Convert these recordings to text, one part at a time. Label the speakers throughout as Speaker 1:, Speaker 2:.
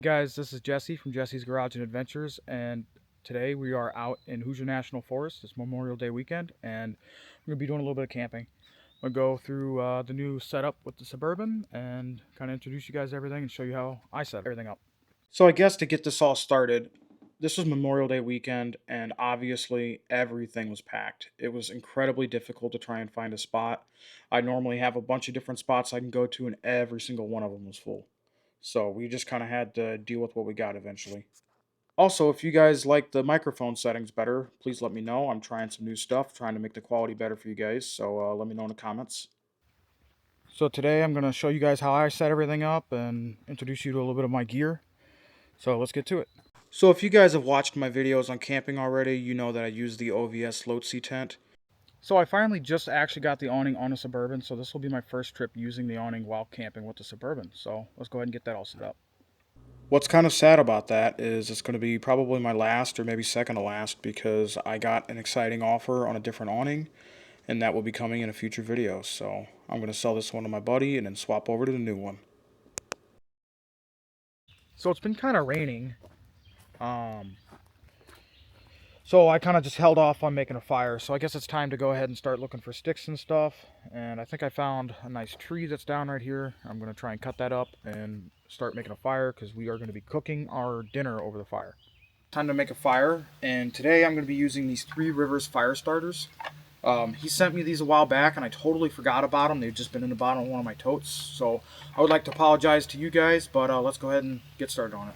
Speaker 1: Guys, this is Jesse from Jesse's Garage and Adventures, and today we are out in Hoosier National Forest. It's Memorial Day weekend, and we're going to be doing a little bit of camping. I'm going to go through the new setup with the Suburban and kind of introduce you guys to everything and show you how I set everything up. So I guess to get this all started, this was Memorial Day weekend, and obviously everything was packed. It was incredibly difficult to try and find a spot. I normally have a bunch of different spots I can go to, and every single one of them was full. So we just kind of had to deal with what we got eventually. Also, if you guys like the microphone settings better, please let me know. I'm trying some new stuff, trying to make the quality better for you guys. So let me know in the comments. So today I'm going to show you guys how I set everything up and introduce you to a little bit of my gear. So let's get to it. So if you guys have watched my videos on camping already, you know that I use the OVS float sea tent. So I finally just actually got the awning on a Suburban, so this will be my first trip using the awning while camping with the Suburban. So let's go ahead and get that all set up. What's kind of sad about that is it's going to be probably my last or maybe second to last because I got an exciting offer on a different awning and that will be coming in a future video. So I'm going to sell this one to my buddy and then swap over to the new one. So it's been kind of raining. Um, so I kind of just held off on making a fire. So I guess it's time to go ahead and start looking for sticks and stuff. And I think I found a nice tree that's down right here. I'm going to try and cut that up and start making a fire because we are going to be cooking our dinner over the fire. Time to make a fire, and today I'm going to be using these Three Rivers fire starters. He sent me these a while back and I totally forgot about them. They've just been in the bottom of one of my totes, so I would like to apologize to you guys, but let's go ahead and get started on it.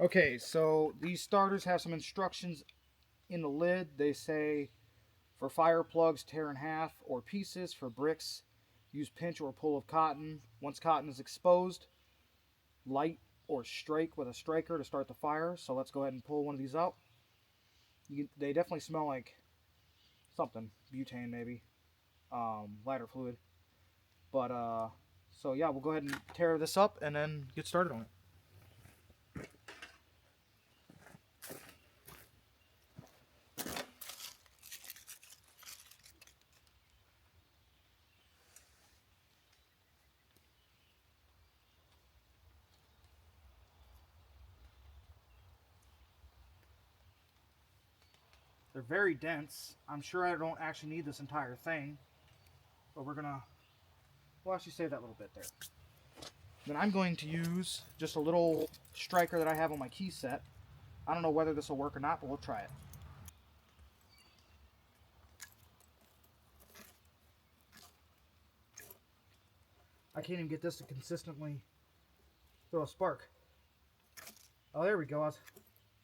Speaker 1: Okay, so these starters have some instructions in the lid. They say for fire plugs, tear in half or pieces. For bricks, use pinch or pull of cotton. Once cotton is exposed, light or strike with a striker to start the fire. So let's go ahead and pull one of these out. They definitely smell like something, butane maybe, lighter fluid. But so yeah, we'll go ahead and tear this up and then get started on it. They're very dense. I'm sure I don't actually need this entire thing, but we'll actually save that little bit there. Then I'm going to use just a little striker that I have on my key set. I don't know whether this will work or not, but we'll try it. I can't even get this to consistently throw a spark. Oh, there we go. I was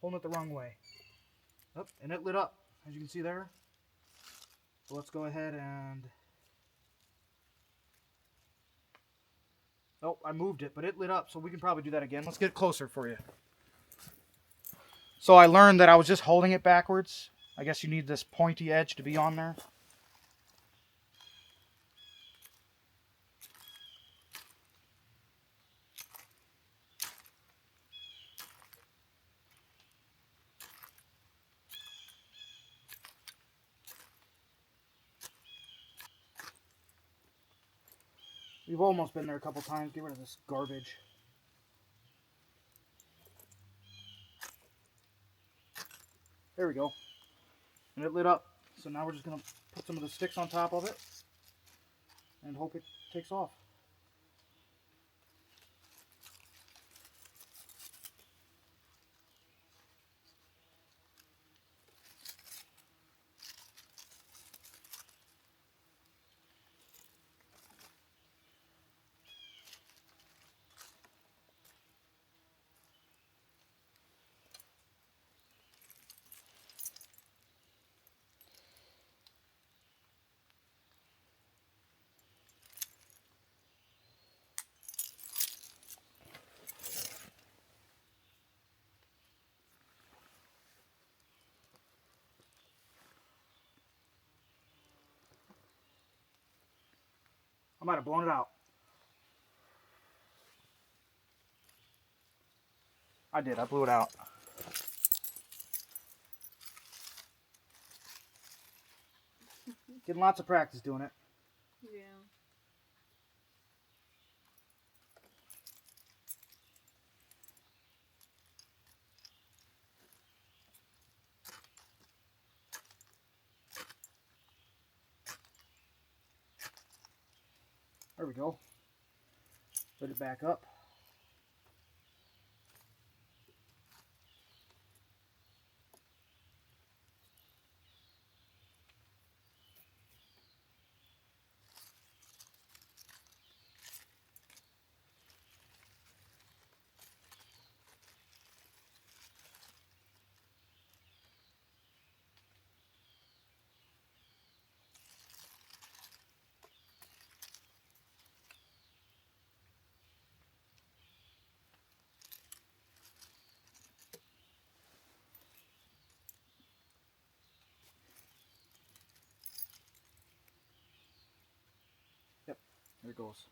Speaker 1: holding it the wrong way. Oh, and it lit up, as you can see there. So let's go ahead and... Oh, I moved it, but it lit up, so we can probably do that again. Let's get closer for you. So I learned that I was just holding it backwards. I guess you need this pointy edge to be on there. We've almost been there a couple times. Get rid of this garbage. There we go. And it lit up. So now we're just going to put some of the sticks on top of it and hope it takes off. I might have blown it out. I did. I blew it out. Getting lots of practice doing it.
Speaker 2: Yeah.
Speaker 1: we go. Put it back up. Yep, there it goes.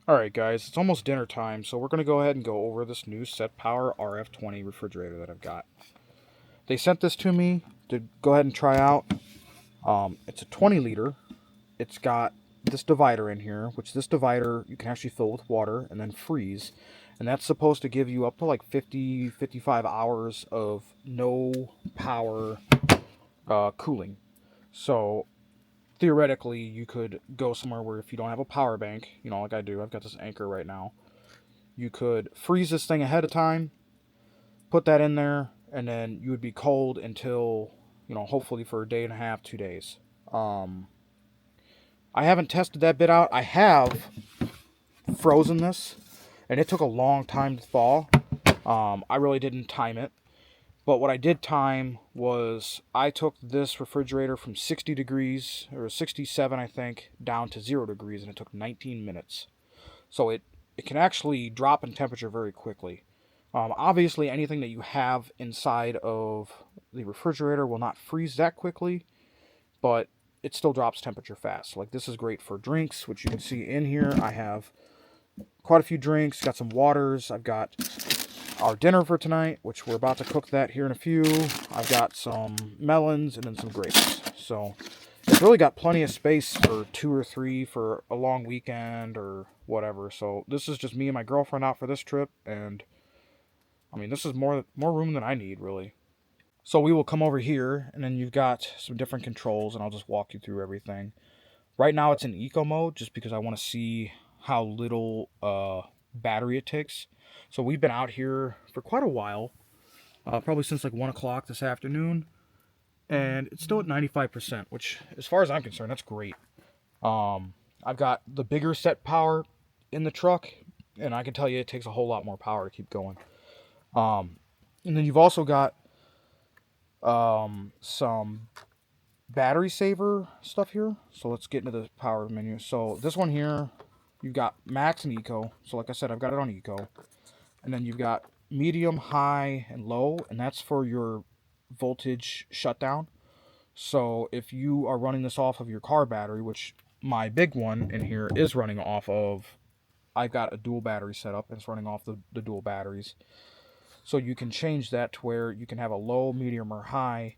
Speaker 1: Alright guys, it's almost dinner time, so we're going to go ahead and go over this new Set Power RF20 refrigerator that I've got. They sent this to me to go ahead and try out. It's a 20 liter. It's got this divider in here, which this divider you can actually fill with water and then freeze. And that's supposed to give you up to like 55 hours of no power cooling. So theoretically, you could go somewhere where if you don't have a power bank, like I do, I've got this Anchor right now, you could freeze this thing ahead of time, put that in there, and then you would be cold until, hopefully for a day and a half, 2 days. I haven't tested that bit out. I have frozen this, and it took a long time to thaw. I really didn't time it. But what I did time was I took this refrigerator from 60 degrees, or 67 I think, down to 0 degrees, and it took 19 minutes. So it can actually drop in temperature very quickly. Obviously, anything that you have inside of the refrigerator will not freeze that quickly, but it still drops temperature fast. Like, this is great for drinks, which you can see in here. I have quite a few drinks, got some waters, I've got our dinner for tonight, which we're about to cook that here in a few. I've got some melons and then some grapes. So it's really got plenty of space for 2 or 3 for a long weekend or whatever. So this is just me and my girlfriend out for this trip, and I mean, this is more room than I need, really. So we will come over here, and then you've got some different controls, and I'll just walk you through everything. Right now it's in eco mode just because I want to see how little battery it takes. So we've been out here for quite a while, probably since like 1 o'clock this afternoon, and it's still at 95%, which, as far as I'm concerned, that's great. I've got the bigger Set Power in the truck, and I can tell you it takes a whole lot more power to keep going. And then you've also got some battery saver stuff here. So let's get into the power menu. So this one here, you've got max and eco. So like I said, I've got it on eco. And then you've got medium, high, and low, and that's for your voltage shutdown. So if you are running this off of your car battery, which my big one in here is running off of, I've got a dual battery set up, and it's running off the dual batteries. So you can change that to where you can have a low, medium, or high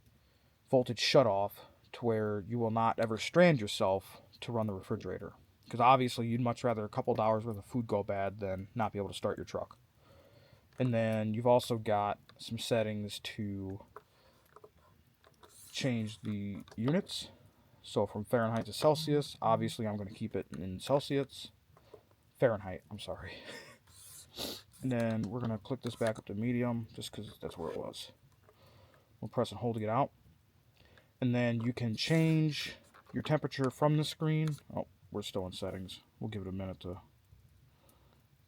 Speaker 1: voltage shutoff to where you will not ever strand yourself to run the refrigerator. because obviously you'd much rather a couple dollars worth of food go bad than not be able to start your truck. And then you've also got some settings to change the units. So from Fahrenheit to Celsius, obviously I'm going to keep it in Celsius. Fahrenheit, I'm sorry. And then we're going to click this back up to medium just because that's where it was. We'll press and hold to get out. And then you can change your temperature from the screen. Oh, we're still in settings. We'll give it a minute to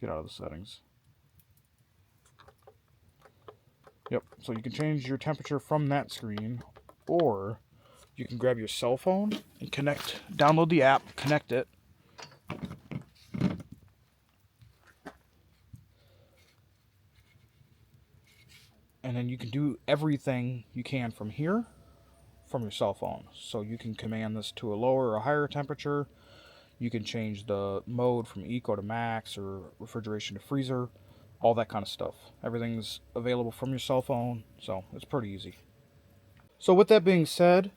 Speaker 1: get out of the settings. Yep, so you can change your temperature from that screen, or you can grab your cell phone and download the app, connect it. And then you can do everything you can from here, from your cell phone. So you can command this to a lower or a higher temperature. You can change the mode from eco to max or refrigeration to freezer, all that kind of stuff. Everything's available from your cell phone, so it's pretty easy. So with that being said,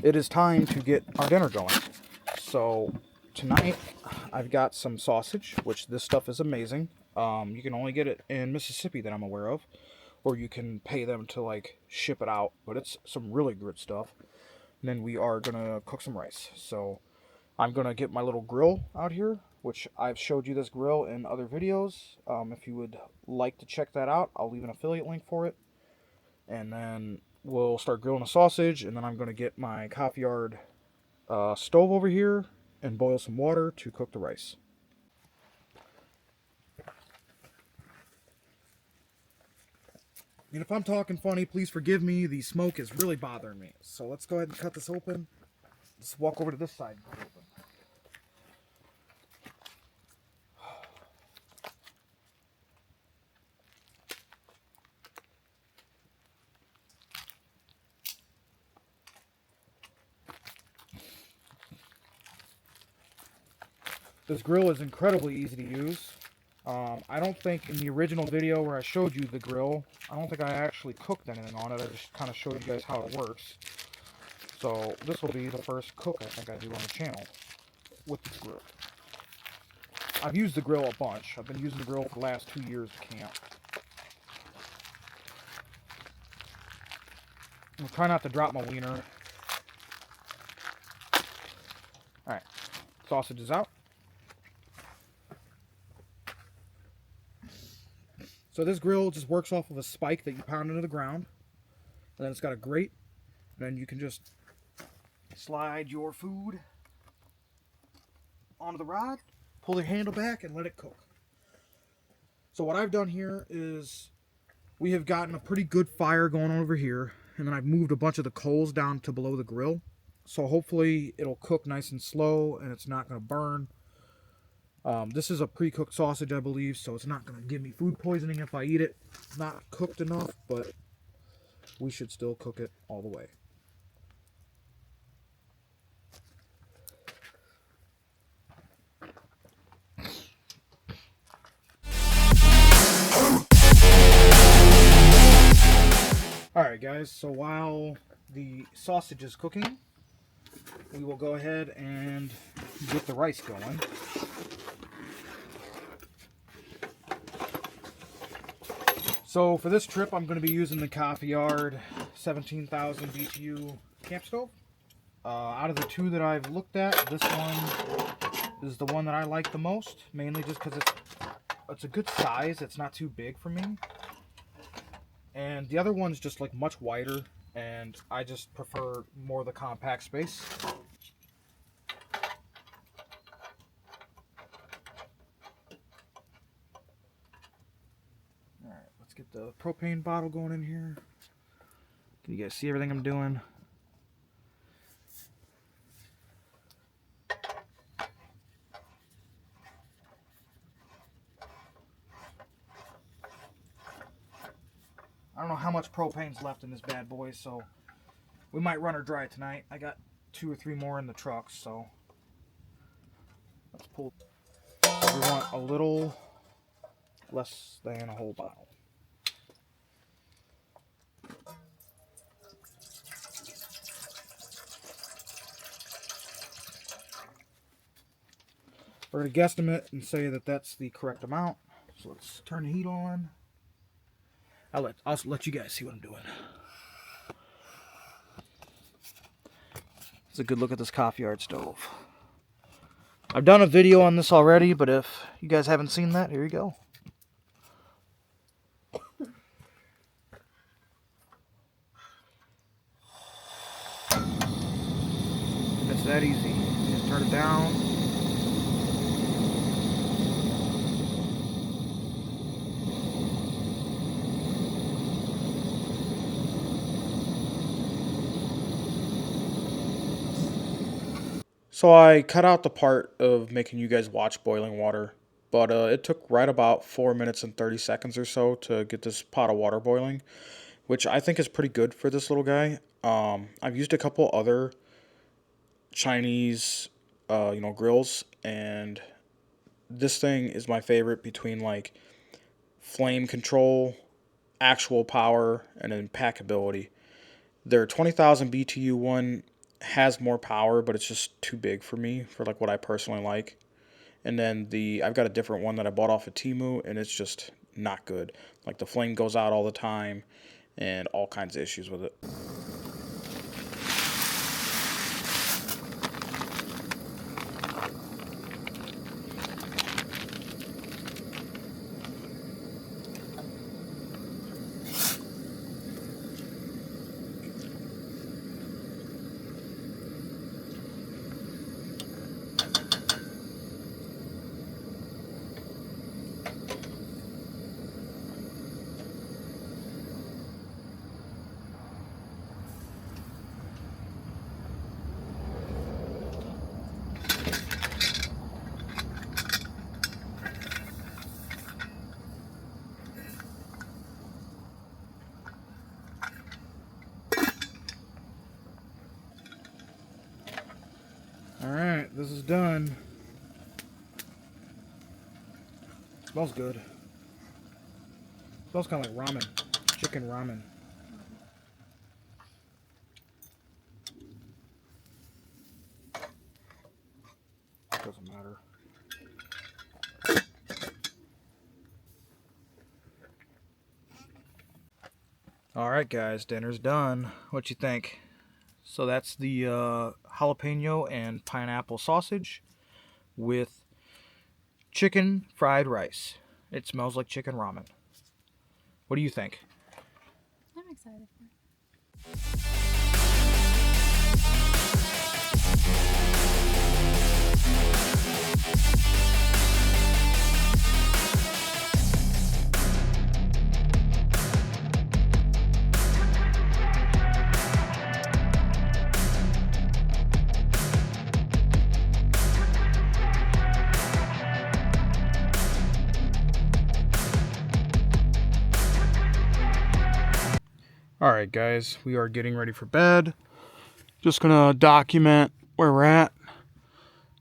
Speaker 1: it is time to get our dinner going. So tonight I've got some sausage, which this stuff is amazing. You can only get it in Mississippi that I'm aware of, or you can pay them to like ship it out, but it's some really good stuff. And then we are gonna cook some rice. So I'm gonna get my little grill out here, which I've showed you this grill in other videos. If you would like to check that out, I'll leave an affiliate link for it. And then we'll start grilling a sausage, and then I'm gonna get my coffee yard stove over here and boil some water to cook the rice. And if I'm talking funny, please forgive me. The smoke is really bothering me. So let's go ahead and cut this open. Let's walk over to this side and cut it open. This grill is incredibly easy to use. I don't think in the original video where I showed you the grill, I don't think I actually cooked anything on it. I just kind of showed you guys how it works. So this will be the first cook I think I do on the channel with this grill. I've used the grill a bunch. I've been using the grill for the last 2 years to camp. I'll try not to drop my wiener. Alright, sausage is out. So this grill just works off of a spike that you pound into the ground. And then it's got a grate. And then you can just slide your food onto the rod, pull the handle back, and let it cook. So what I've done here is we have gotten a pretty good fire going on over here. And then I've moved a bunch of the coals down to below the grill. So hopefully it'll cook nice and slow and it's not going to burn. This is a pre-cooked sausage, I believe, so it's not going to give me food poisoning if I eat it. It's not cooked enough, but we should still cook it all the way. Alright guys, so while the sausage is cooking, we will go ahead and get the rice going. So for this trip, I'm going to be using the Coffee Yard 17,000 BTU camp stove. Out of the two that I've looked at, this one is the one that I like the most, mainly just because it's a good size. It's not too big for me. And the other one's just like much wider, and I just prefer more of the compact space. Alright, let's get the propane bottle going in here. Can you guys see everything I'm doing? I don't know how much propane's left in this bad boy, so we might run her dry tonight. I got 2 or 3 more in the truck, so let's pull. We want a little less than a whole bottle. We're going to guesstimate and say that that's the correct amount. So let's turn the heat on. I'll let you guys see what I'm doing. It's a good look at this coffee art stove. I've done a video on this already, but if you guys haven't seen that, here you go. It's that easy. Just turn it down. So I cut out the part of making you guys watch boiling water, but it took right about 4 minutes and 30 seconds or so to get this pot of water boiling, which I think is pretty good for this little guy. I've used a couple other Chinese, grills, and this thing is my favorite between like flame control, actual power, and then packability. Their 20,000 BTU one has more power, but it's just too big for me for like what I personally like. And then I've got a different one that I bought off of Temu, and it's just not good. Like the flame goes out all the time, and all kinds of issues with it. Alright, this is done. Smells good. Smells kind of like ramen. Chicken ramen. Doesn't matter. Alright guys, dinner's done. What you think? So that's the jalapeno and pineapple sausage with chicken fried rice. It smells like chicken ramen. What do you think?
Speaker 2: I'm excited for it.
Speaker 1: Alright guys, we are getting ready for bed. Just gonna document where we're at.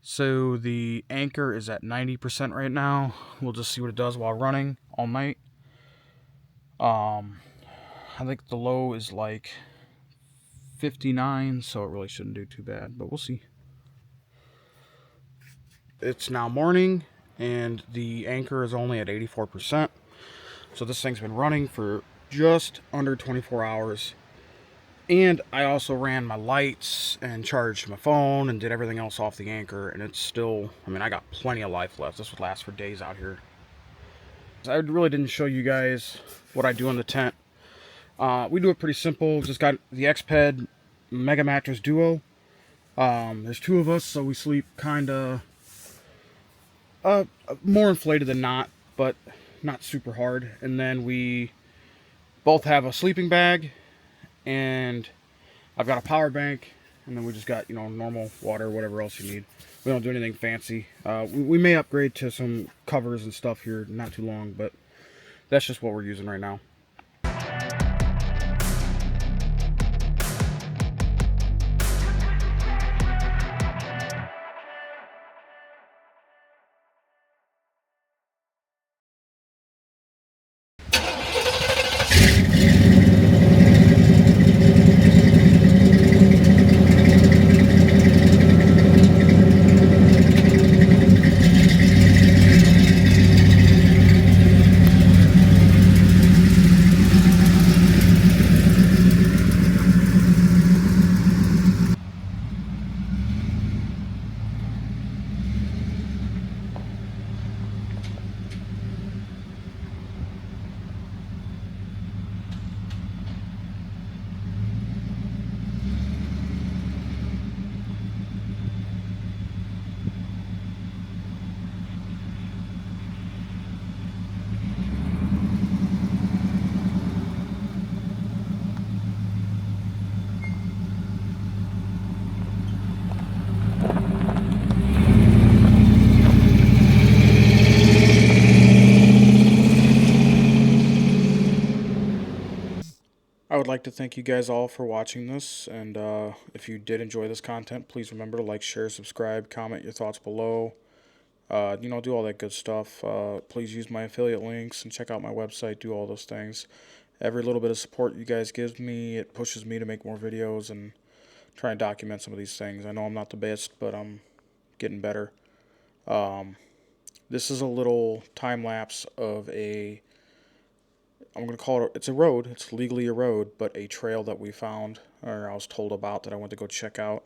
Speaker 1: So the anchor is at 90% right now. We'll just see what it does while running all night. I think the low is like 59, so it really shouldn't do too bad, but we'll see. It's now morning, and the anchor is only at 84%. So this thing's been running for just under 24 hours. And I also ran my lights and charged my phone and did everything else off the anchor, and it's still, I got plenty of life left. This would last for days out here. I really didn't show you guys what I do in the tent. We do it pretty simple. Just got the Xped Mega Mattress Duo. There's two of us, so we sleep kind of more inflated than not, but not super hard. And then we both have a sleeping bag, and I've got a power bank, and then we just got, normal water, whatever else you need. We don't do anything fancy. We may upgrade to some covers and stuff here not too long, but that's just what we're using right now. I would like to thank you guys all for watching this, and if you did enjoy this content, please remember to like, share, subscribe, comment your thoughts below. Do all that good stuff. Please use my affiliate links and check out my website. Do all those things. Every little bit of support you guys give me, it pushes me to make more videos and try and document some of these things. I know I'm not the best, but I'm getting better. This is a little time lapse of I'm going to call it, it's a road. It's legally a road, but a trail that we found, or I was told about, that I went to go check out.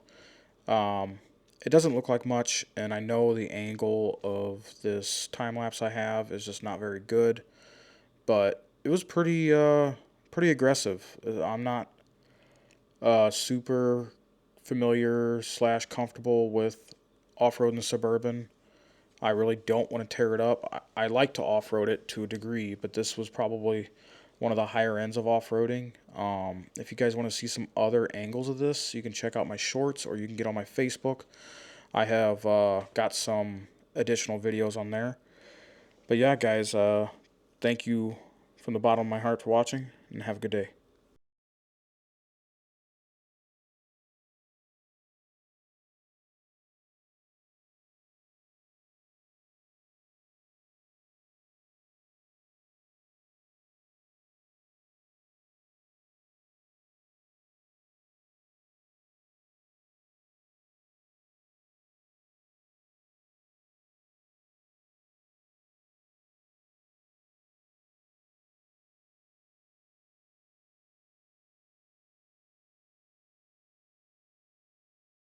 Speaker 1: It doesn't look like much, and I know the angle of this time lapse I have is just not very good, but it was pretty aggressive. I'm not super familiar slash comfortable with off-road in the Suburban. I really don't want to tear it up. I like to off-road it to a degree, but this was probably one of the higher ends of off-roading. If you guys want to see some other angles of this, you can check out my shorts, or you can get on my Facebook. I have got some additional videos on there. But yeah, guys, thank you from the bottom of my heart for watching, and have a good day.